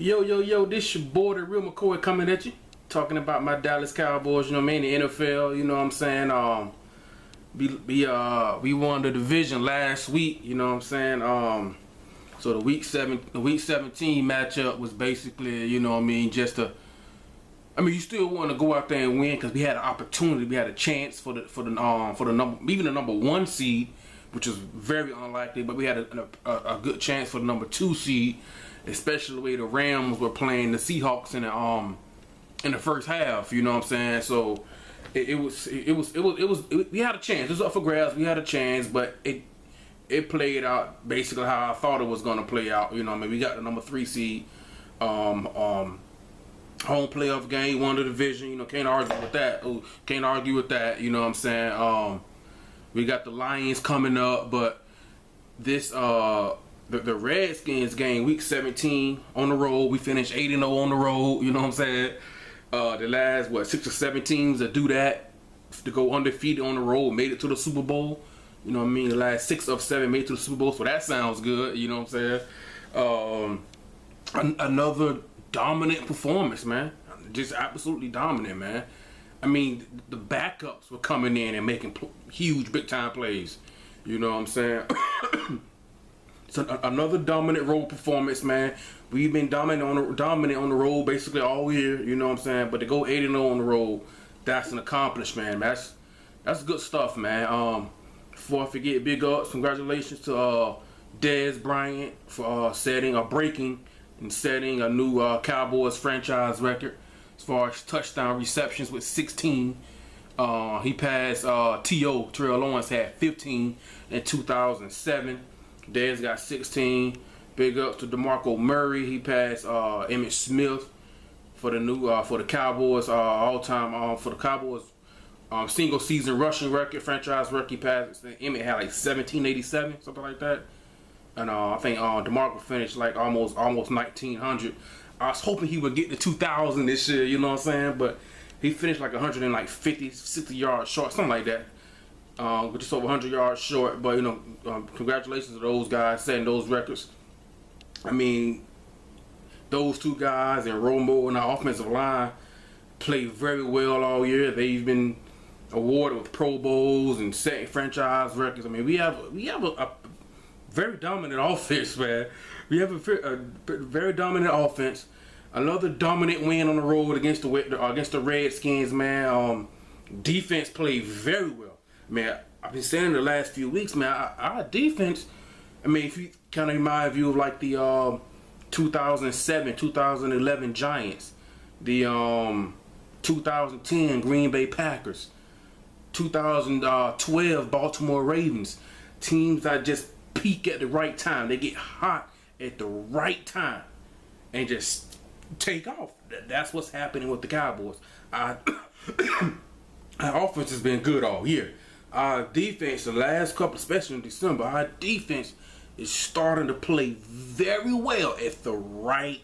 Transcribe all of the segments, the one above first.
Yo, this your boy, the real McCoy, coming at you. Talking about my Dallas Cowboys, you know what I mean, the NFL, you know what I'm saying. We won the division last week, you know what I'm saying. So the week 17 matchup was basically, you know what I mean, you still want to go out there and win because we had an opportunity, we had a chance for the number one seed, which is very unlikely, but we had a good chance for the number 2 seed, especially the way the Rams were playing the Seahawks in the first half. You know what I'm saying? So we had a chance. It was up for grabs. We had a chance, but it played out basically how I thought it was gonna play out. You know what I mean? We got the number 3 seed. Home playoff game, won the division. You know, can't argue with that. Can't argue with that. You know what I'm saying? We got the Lions coming up, but this the Redskins game, week 17 on the road. We finished 8-0 on the road. You know what I'm saying? The last 6 or 7 teams that do that to go undefeated on the road made it to the Super Bowl. You know what I mean? The last 6 of 7 made it to the Super Bowl, so that sounds good. You know what I'm saying? Another dominant performance, man. Just absolutely dominant, man. I mean, the backups were coming in and making huge, big-time plays. You know what I'm saying? So another dominant road performance, man. We've been dominant on the road basically all year. You know what I'm saying? But to go 8-0 on the road, that's an accomplishment, man. That's good stuff, man. Before I forget, big ups, congratulations to Dez Bryant for breaking a new Cowboys franchise record as far as touchdown receptions with 16. He passed T.O. Terrell Lawrence had 15 in 2007. Dez got 16. Big ups to DeMarco Murray. He passed Emmitt Smith for the Cowboys all-time for the Cowboys single season rushing record, franchise record. He passed. Emmitt had like 1787, something like that. And I think DeMarco finished like almost 1900. I was hoping he would get to 2000 this year, you know what I'm saying? But he finished like 150, 60 yards short, something like that. Just over 100 yards short. But, you know, congratulations to those guys setting those records. I mean, those two guys and Romo and our offensive line played very well all year. They've been awarded with Pro Bowls and setting franchise records. I mean, we have a very dominant offense, man. We have a very dominant offense. Another dominant win on the road against the Redskins, man. Defense played very well, man. I've been saying the last few weeks, man. Our defense. I mean, if you kind of remind you of like the 2007, 2011 Giants, the 2010 Green Bay Packers, 2012 Baltimore Ravens, teams that just peak at the right time. They get hot at the right time and just take off. That's what's happening with the Cowboys. Our offense has been good all year. Our defense, the last couple, especially in December, our defense is starting to play very well at the right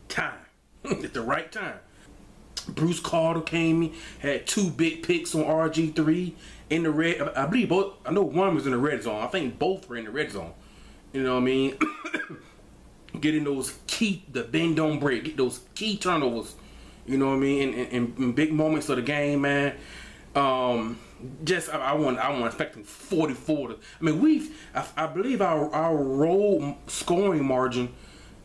time. At the right time. Bruce Carter came in, had 2 big picks on RG3 in the red. I believe both. I know one was in the red zone. I think both were in the red zone. You know what I mean? Getting those the bend don't break, get those key turnovers. You know what I mean? In big moments of the game, man. I want expecting 44. I mean, I believe our road scoring margin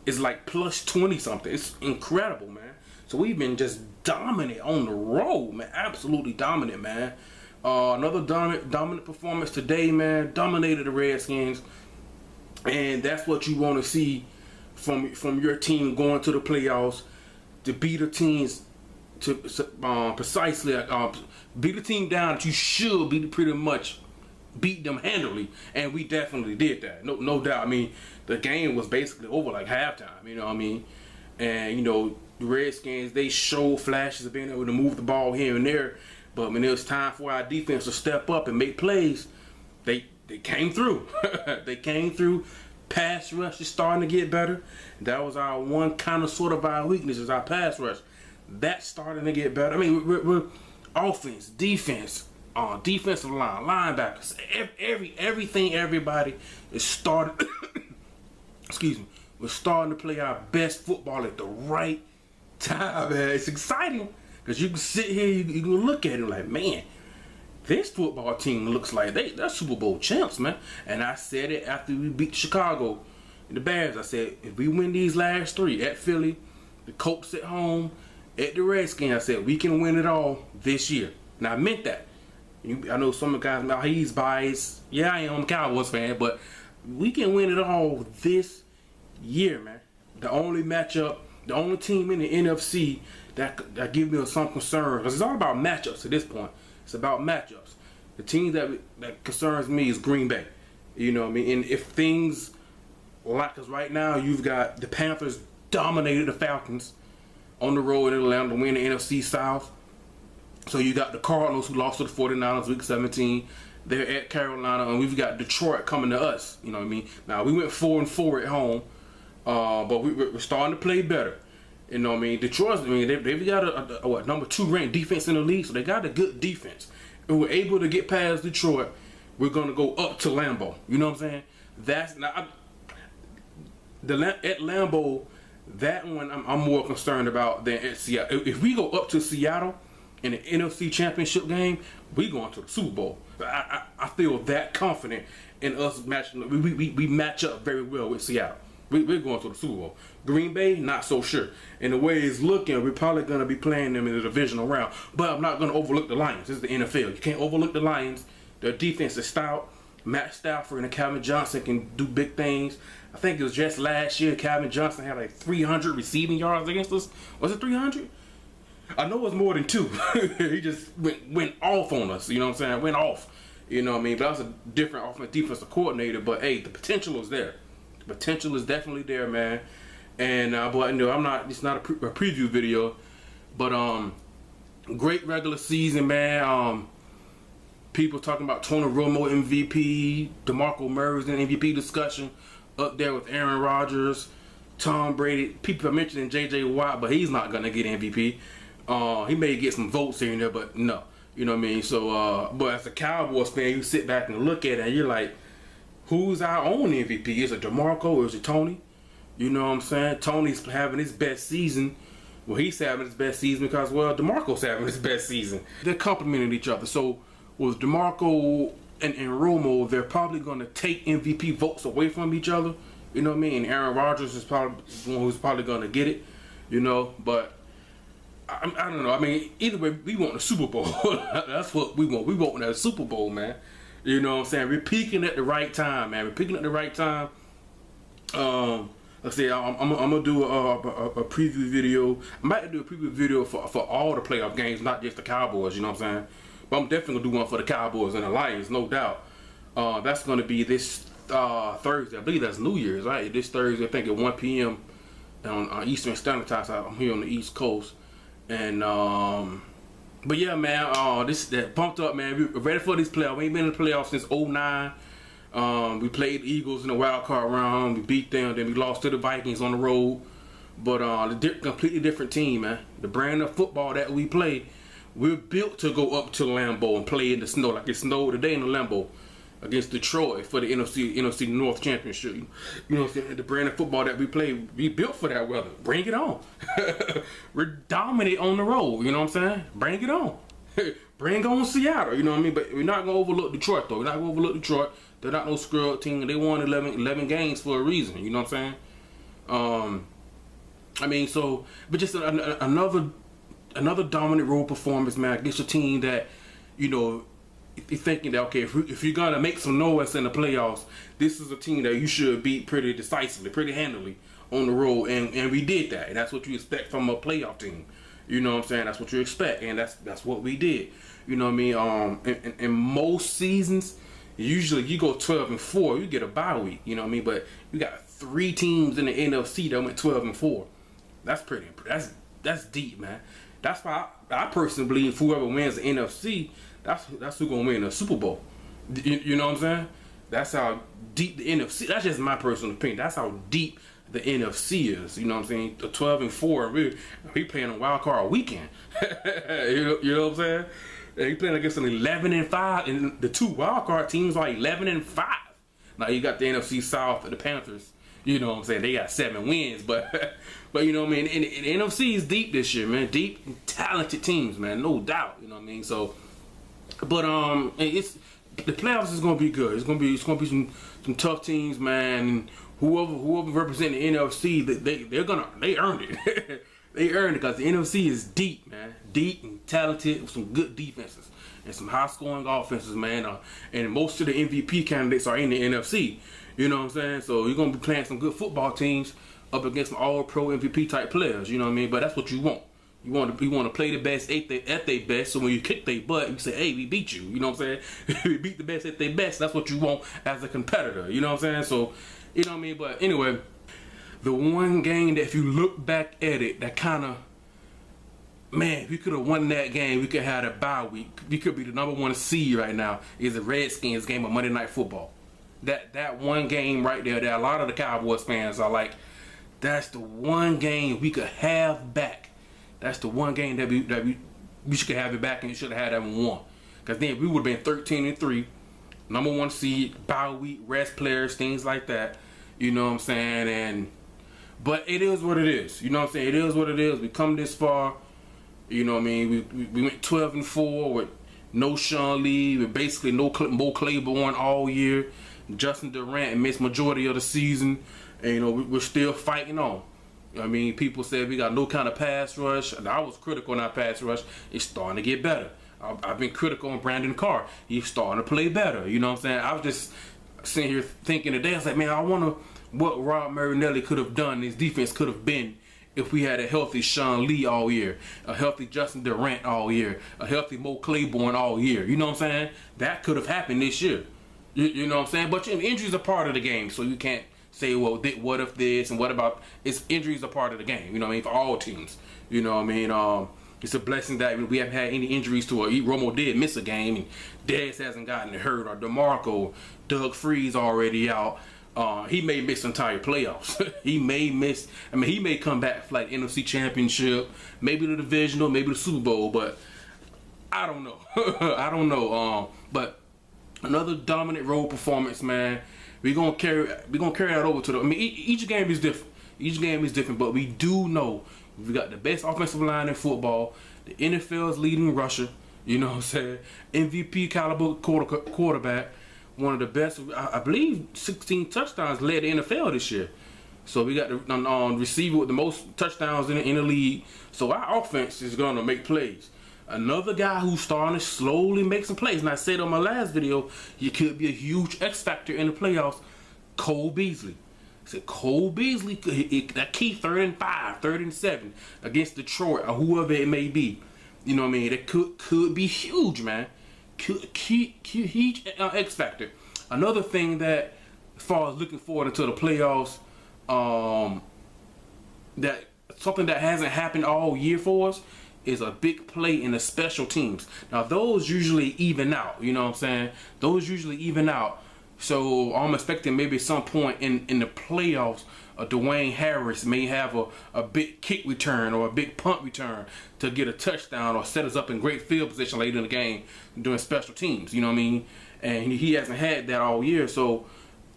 is like plus 20 something. It's incredible, man. So we've been just dominant on the road, man. Absolutely dominant, man. Another dominant performance today, man. Dominated the Redskins, and that's what you want to see from your team going to the playoffs, to beat the teams to precisely beat the team down that you should pretty much beat them handily, and we definitely did that. No doubt. I mean, the game was basically over like halftime. You know what I mean? And you know, the Redskins, they showed flashes of being able to move the ball here and there, but when it was time for our defense to step up and make plays, they came through. They came through. Pass rush is starting to get better. That was our one kind of sort of our weakness, is our pass rush. That's starting to get better. I mean, we're offense, defense, defensive line, linebackers, everything, everybody is starting. Excuse me, We're starting to play our best football at the right time, man. It's exciting because you can sit here, you can look at it like, man, this football team looks like they're Super Bowl champs, man. And I said it after we beat Chicago and the Bears. I said, if we win these last 3 at Philly, the Colts at home, at the Redskins, I said, we can win it all this year. And I meant that. I know some of the guys now he's biased. Yeah, I am. I'm a Cowboys fan, but we can win it all this year, man. The only matchup, the only team in the NFC that gives me some concern, because it's all about matchups at this point. It's about matchups. The team that concerns me is Green Bay. You know what I mean? And if things like, because right now you've got the Panthers dominated the Falcons on the road in Atlanta to win the NFC South. So you got the Cardinals who lost to the 49ers week 17. They're at Carolina, and we've got Detroit coming to us. You know what I mean? Now we went 4-4 at home, but we're starting to play better. You know what I mean? Detroit, I mean, they've got a number 2 ranked defense in the league, so they got a good defense. And we're able to get past Detroit. We're gonna go up to Lambeau. You know what I'm saying? That's now at Lambeau. That one I'm more concerned about than at Seattle. If we go up to Seattle in the NFC Championship game, we going to the Super Bowl. I feel that confident in us matching. We match up very well with Seattle. We're going to the Super Bowl. Green Bay, not so sure. And the way it's looking, we're probably going to be playing them in the divisional round. But I'm not going to overlook the Lions. This is the NFL. You can't overlook the Lions. Their defense is stout. Matt Stafford and Calvin Johnson can do big things. I think it was just last year Calvin Johnson had like 300 receiving yards against us. Was it 300? I know it was more than 2. He just went off on us. You know what I'm saying? Went off. You know what I mean? But that was a different offensive defensive coordinator. But hey, the potential is there. The potential is definitely there, man. And but you know, I'm not. It's not a preview video, but great regular season, man. People talking about Tony Romo MVP, DeMarco Murray's in MVP discussion, up there with Aaron Rodgers, Tom Brady. People are mentioning J.J. Watt, but he's not gonna get MVP. He may get some votes here and there, but no. You know what I mean? So, but as a Cowboys fan, you sit back and look at it, and you're like, who's our own MVP? Is it DeMarco or is it Tony? You know what I'm saying? Tony's having his best season. Well, he's having his best season because, well, DeMarco's having his best season. They're complementing each other. So with DeMarco and Romo, they're probably going to take MVP votes away from each other. You know what I mean? And Aaron Rodgers is probably the one who's probably going to get it. You know, but I don't know. I mean, either way, we want the Super Bowl. That's what we want. We want that Super Bowl, man. You know what I'm saying? We're peaking at the right time, man. We're peaking at the right time. Let's see. I'm gonna do a preview video. I might do a preview video for all the playoff games, not just the Cowboys. You know what I'm saying? But I'm definitely gonna do one for the Cowboys and the Lions, no doubt. That's gonna be this Thursday. I believe that's New Year's, right? This Thursday, I think at 1 p.m. on Eastern Standard Time. So I'm here on the East Coast, and but yeah, man, that pumped up, man. We're ready for this playoff. We ain't been in the playoffs since 2009. We played the Eagles in the wild card round. We beat them. Then we lost to the Vikings on the road. But completely different team, man. The brand of football that we play, we're built to go up to Lambeau and play in the snow like it snowed today in the Lambeau against Detroit for the NFC North Championship. You know what I'm saying? The brand of football that we play, we built for that weather. Bring it on. We're dominant on the road. You know what I'm saying? Bring it on. Bring on Seattle. You know what I mean? But we're not going to overlook Detroit, though. We're not going to overlook Detroit. They're not no scrub team. They won 11 games for a reason. You know what I'm saying? I mean, so, but just another dominant role performance, man, against a team that, you know, you're thinking that, okay, if you're going to make some noise in the playoffs, this is a team that you should beat pretty decisively, pretty handily on the road, and we did that. And that's what you expect from a playoff team. You know what I'm saying? That's what you expect, and that's what we did. You know what I mean? In most seasons, usually you go 12-4, you get a bye week. You know what I mean? But you got 3 teams in the NFC that went 12-4. That's pretty. That's deep, man. That's why I personally believe whoever wins the NFC, that's who's gonna win the Super Bowl. You know what I'm saying? That's how deep the NFC. That's just my personal opinion. That's how deep the NFC is. You know what I'm saying? The 12-4, we playing a wild card weekend. you know what I'm saying? He playing against an 11-5, and the 2 wild card teams are 11-5. Now you got the NFC South and the Panthers. You know what I'm saying? They got 7 wins, but but you know what I mean? And the NFC is deep this year, man. Deep, talented teams, man, no doubt. You know what I mean? So, but it's the playoffs is gonna be good. It's gonna be some tough teams, man. And whoever represent the NFC, they earned it. They earned it because the NFC is deep, man. Deep and talented with some good defenses and some high-scoring offenses, man. And most of the MVP candidates are in the NFC. You know what I'm saying? So you're going to be playing some good football teams up against some all-pro MVP type players. You know what I mean? But that's what you want. You want to play the best at their best. So when you kick their butt, you say, "Hey, we beat you." You know what I'm saying? We beat the best at their best. That's what you want as a competitor. You know what I'm saying? So, you know what I mean? But anyway, the one game that if you look back at it, that kind of, man, if we could have won that game, we could have had a bye week. We could be the #1 seed right now. Is the Redskins game of Monday Night Football. That one game right there that a lot of the Cowboys fans are like, that's the one game we could have back. That's the one game that we should have it back, and you should have had that one won. Because then we would have been 13-3, #1 seed, bye week, rest players, things like that. You know what I'm saying? But it is what it is. You know what I'm saying? It is what it is. We come this far. You know what I mean? We went 12-4 with no Sean Lee, with basically no Mo Claiborne all year. Justin Durant missed majority of the season, and you know we're still fighting on. I mean, people said we got no kind of pass rush, and I was critical on our pass rush. It's starting to get better. I've been critical on Brandon Carr. He's starting to play better. You know what I'm saying? I was just sitting here thinking today. I was like, man, I wonder what Rob Marinelli could have done. His defense could have been if we had a healthy Sean Lee all year, a healthy Justin Durant all year, a healthy Mo Claiborne all year. You know what I'm saying? That could have happened this year. You know what I'm saying? But injuries are part of the game, so you can't say, well, what if this and what about... Injuries are part of the game, you know what I mean, for all teams. You know what I mean? It's a blessing that we haven't had any injuries to it. Romo did miss a game, and Dez hasn't gotten hurt, or DeMarco, Doug Freeze already out. He may miss entire playoffs. He may miss... I mean, he may come back for like NFC Championship, maybe the Divisional, maybe the Super Bowl, but I don't know. I don't know. But... another dominant road performance, man. We're gonna carry that over to the. I mean, each game is different. Each game is different, but we do know we got the best offensive line in football, the NFL's leading rusher. You know what I'm saying? MVP caliber quarterback, one of the best. I believe 16 touchdowns led the NFL this year. So we got the receiver with the most touchdowns in the league. So our offense is gonna make plays. Another guy who's starting to slowly make some plays, and I said on my last video, he could be a huge X factor in the playoffs, Cole Beasley. I said Cole Beasley, that key 3rd and 5, 3rd and 7 against Detroit or whoever it may be. You know what I mean? That could be huge, man. Huge X factor. Another thing that, as far as looking forward into the playoffs, that something that hasn't happened all year for us is a big play in the special teams. Now those usually even out, you know what I'm saying? Those usually even out. So I'm expecting maybe some point in the playoffs, Dwayne Harris may have a big kick return or a big punt return to get a touchdown or set us up in great field position later in the game doing special teams, you know what I mean? And he hasn't had that all year. So,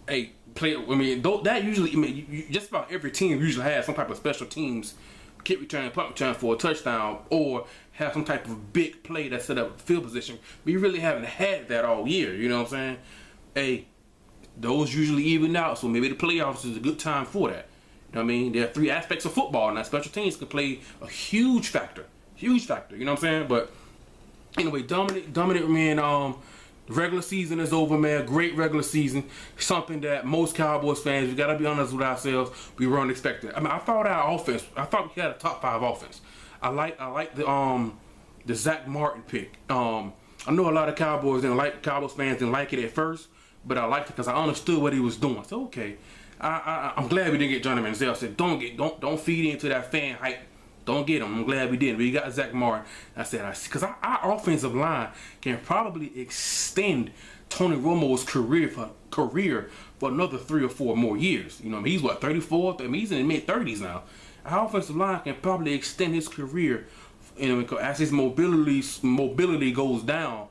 hey, that usually, I mean, just about every team usually has some type of special teams kick return, punt return for a touchdown, or have some type of big play that set up field position. We really haven't had that all year, you know what I'm saying? Hey, those usually even out, so maybe the playoffs is a good time for that. You know what I mean? There are 3 aspects of football, and that special teams can play a huge factor, you know what I'm saying? But anyway, dominant, man. Regular season is over, man. Great regular season. Something that most Cowboys fans, we gotta be honest with ourselves, we weren't expecting. I mean, I thought our offense, I thought we had a top 5 offense. I like the Zach Martin pick. I know a lot of Cowboys fans didn't like it at first, but I liked it because I understood what he was doing. So okay, I'm glad we didn't get Johnny Manziel. I said don't feed into that fan hype. Don't get him. I'm glad we didn't. We got Zach Martin. I said, because our offensive line can probably extend Tony Romo's career for another 3 or 4 more years. You know, he's what, 34? I mean, he's in the mid-30s now. Our offensive line can probably extend his career. You know, as his mobility goes down.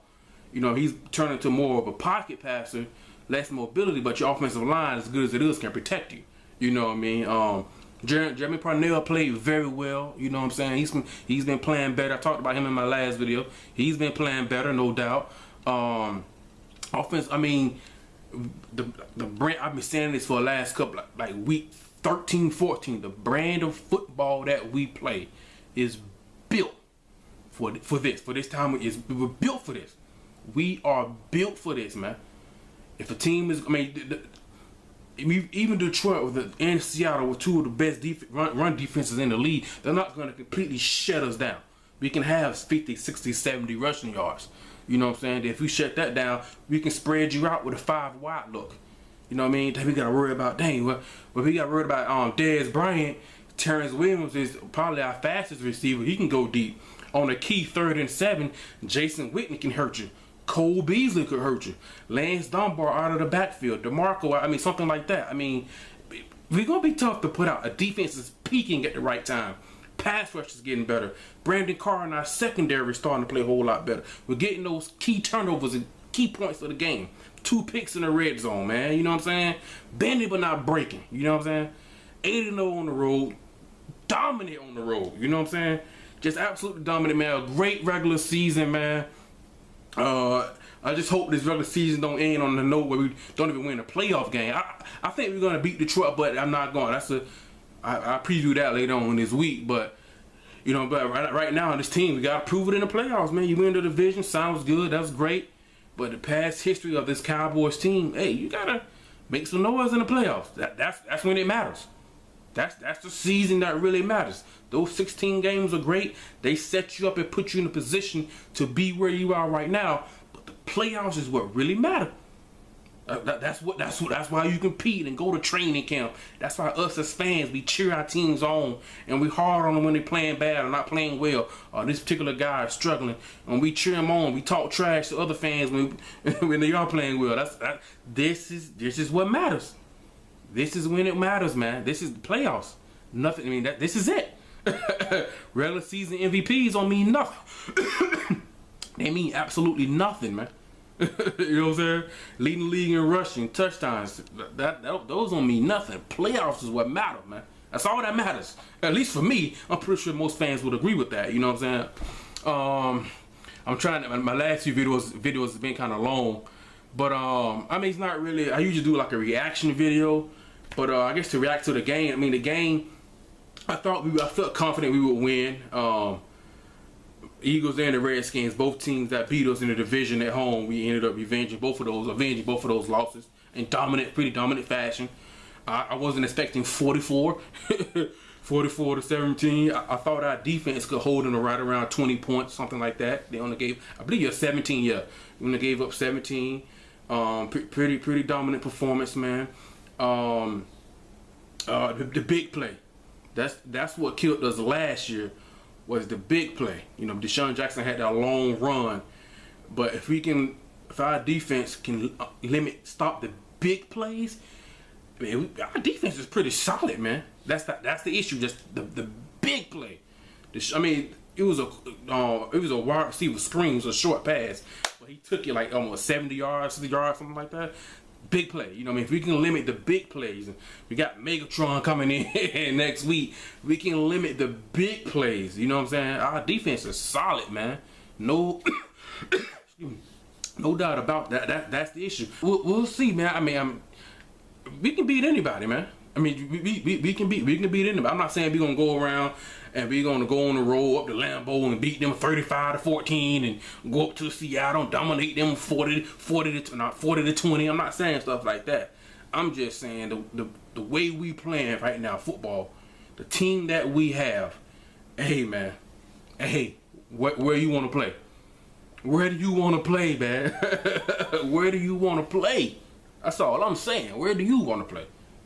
You know, he's turning into more of a pocket passer, less mobility, but your offensive line, as good as it is, can protect you. You know what I mean? Jeremy Parnell played very well. You know what I'm saying? He's been playing better. I talked about him in my last video. He's been playing better, no doubt. Offense. I mean, the brand. I've been saying this for the last couple like week 13, 14. The brand of football that we play is built for this time. We're built for this. We are built for this, man. If a team is, I mean, even Detroit and Seattle were two of the best run defenses in the league, they're not going to completely shut us down. We can have 50, 60, 70 rushing yards. You know what I'm saying? If we shut that down, we can spread you out with a 5-wide look. You know what I mean? Then we got to worry about, dang, but we got to worry about Dez Bryant. Terrence Williams is probably our fastest receiver. He can go deep. On a key 3rd and 7, Jason Whitney can hurt you. Cole Beasley could hurt you. Lance Dunbar out of the backfield. DeMarco, I mean, something like that. I mean, we're going to be tough to put out. A defense is peaking at the right time. Pass rush is getting better. Brandon Carr and our secondary is starting to play a whole lot better. We're getting those key turnovers and key points of the game. 2 picks in the red zone, man. You know what I'm saying? Bending but not breaking. You know what I'm saying? 8-0 on the road. Dominant on the road. You know what I'm saying? Just absolutely dominant, man. A great regular season, man. I just hope this regular season don't end on the note where we don't even win a playoff game. I think we're gonna beat Detroit, but I'm not going. I preview that later on this week. But you know, right now this team, we gotta prove it in the playoffs, man. You win the division, sounds good, that's great. But the past history of this Cowboys team, hey, you gotta make some noise in the playoffs. That's when it matters. That's the season that really matters. Those 16 games are great. They set you up and put you in a position to be where you are right now. But the playoffs is what really matter. That's why you compete and go to training camp. That's why us as fans, we cheer our teams on and we hard on them when they're playing bad or not playing well. Or this particular guy is struggling, and we cheer him on. We talk trash to other fans when they are playing well. This is what matters. This is when it matters, man. This is the playoffs. Nothing. I mean, this is it. Regular season MVPs don't mean nothing. They mean absolutely nothing, man. You know what I'm saying? Leading the league in rushing, touchdowns. Those don't mean nothing. Playoffs is what matters, man. That's all that matters. At least for me. I'm pretty sure most fans would agree with that. You know what I'm saying? I'm trying to. My last few videos have been kind of long, but I mean, it's not really. I usually do like a reaction video. But I guess to react to the game, I mean, the game, I felt confident we would win. Eagles and the Redskins, both teams that beat us in the division at home, we ended up avenging both of those losses in pretty dominant fashion. I wasn't expecting 44 to 17. I thought our defense could hold them to right around 20 points, something like that. They only gave, I believe, you're 17. Yeah, we only gave up 17. Pretty dominant performance, man. The big play. That's what killed us last year. Was the big play. You know, Deshaun Jackson had that long run, but if our defense can stop the big plays, I mean, our defense is pretty solid, man. That's the issue. Just the big play. I mean, it was a wide receiver screen, it was a short pass, but he took it like almost 70 yards, 60 yards, something like that. Big play, you know what I mean? If we can limit the big plays, we got Megatron coming in next week, we can limit the big plays, you know what I'm saying? Our defense is solid, man. No no doubt about that. That's the issue. We'll see, man. I mean, we can beat anybody, man. I mean, we can beat anybody. I'm not saying we're gonna go around and we're gonna go on the road up to Lambeau and beat them 35-14 and go up to Seattle and dominate them 40 to 20. I'm not saying stuff like that. I'm just saying the way we playing right now, football, the team that we have. Hey, man. Hey, where you want to play? Where do you want to play, man? Where do you want to play? That's all I'm saying. Where do you want to play?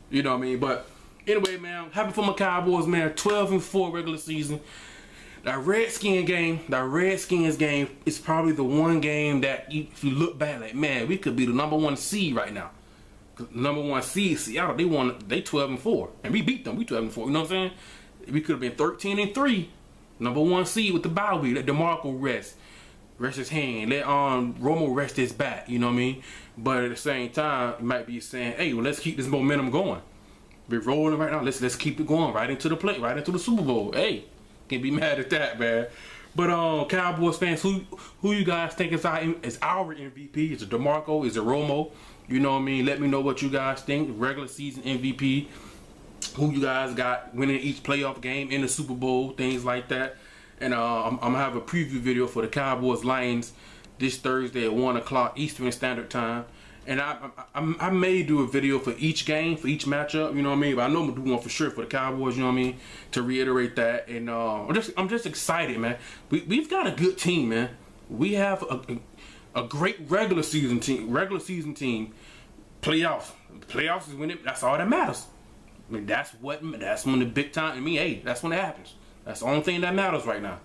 You know what I mean? But anyway, man, happy for my Cowboys, man. 12-4 regular season. That Redskins game is probably the one game that if you look back, like, man, we could be the #1 seed right now. #1 seed, Seattle, they 12-4, and we beat them. We 12-4. You know what I'm saying? We could have been 13-3, #1 seed with the bye week. Let DeMarco rest his hand. Let Romo rest his back. You know what I mean? But at the same time, you might be saying, hey, well, let's keep this momentum going. We're rolling right now. Let's keep it going right into the Super Bowl. Hey, can't be mad at that, man. But Cowboys fans, who you guys think is our MVP? Is it DeMarco? Is it Romo? You know what I mean? Let me know what you guys think. Regular season MVP. Who you guys got winning each playoff game in the Super Bowl, things like that. And I'm gonna have a preview video for the Cowboys Lions this Thursday at 1 o'clock Eastern Standard Time. And I may do a video for each game, for each matchup, you know what I mean? But I know I'm gonna do one for sure for the Cowboys, you know what I mean? To reiterate that. And I'm just excited, man. We've got a good team, man. We have a great regular season team. Playoffs is when that's all that matters. I mean, that's when the big time. I mean, hey, that's when it happens. That's the only thing that matters right now.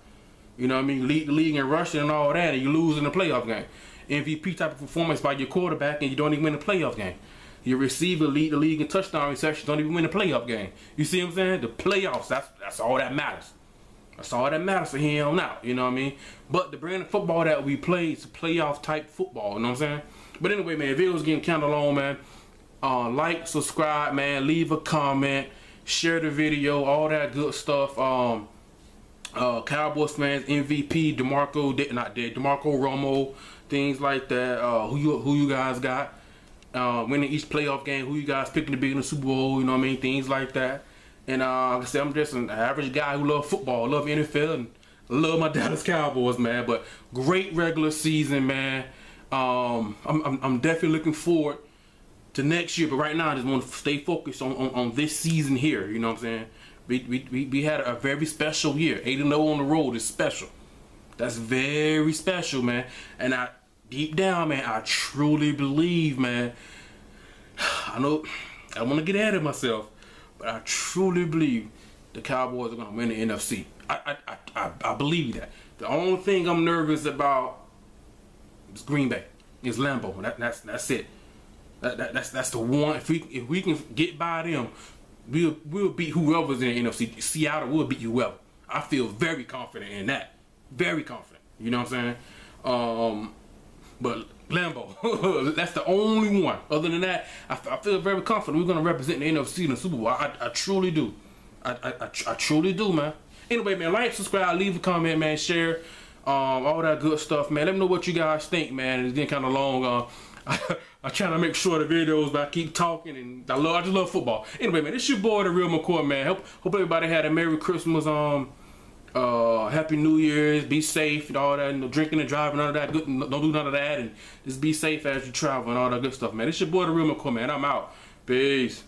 You know what I mean? Lead the league in rushing and all that, and you lose in the playoff game. MVP type of performance by your quarterback, and you don't even win the playoff game. Your receiver lead the league in touchdown receptions, don't even win the playoff game. You see what I'm saying? The playoffs, that's all that matters. That's all that matters for here on out. You know what I mean? But the brand of football that we play is playoff type football. You know what I'm saying? But anyway, man, video's getting kind of long, man. Like, subscribe, man. Leave a comment. Share the video. All that good stuff. Cowboys fans, MVP, DeMarco, DeMarco Romo, things like that. Who you guys got winning each playoff game? Who you guys picking to be in the Super Bowl? You know what I mean? Things like that. And like I said, I'm just an average guy who loves football, love NFL, and love my Dallas Cowboys, man. But great regular season, man. I'm definitely looking forward to next year. But right now, I just want to stay focused on this season here. You know what I'm saying? We had a very special year. 8-0 on the road is special. That's very special, man. And deep down, man, I truly believe, man. I know I don't want to get ahead of myself, but I truly believe the Cowboys are going to win the NFC. I believe that. The only thing I'm nervous about is Green Bay. It's Lambeau. That's it. That's the one. If we can get by them, we'll beat whoever's in the NFC. Seattle will beat whoever. I feel very confident in that. Very confident. You know what I'm saying? But Lambeau, that's the only one. Other than that, I feel very confident we're going to represent the NFC in the Super Bowl. I truly do. I truly do, man. Anyway, man, like, subscribe, leave a comment, man, share, all that good stuff, man. Let me know what you guys think, man. It's getting kind of long. I try to make sure the videos, but I keep talking, and I just love football. Anyway, man, it's your boy, the Real McCoy, man. Hope everybody had a Merry Christmas, Happy New Year's, be safe and all that, and drinking and driving, none of that. Don't do none of that, and just be safe as you travel and all that good stuff, man. It's your boy, the Real McCoy, man. I'm out. Peace.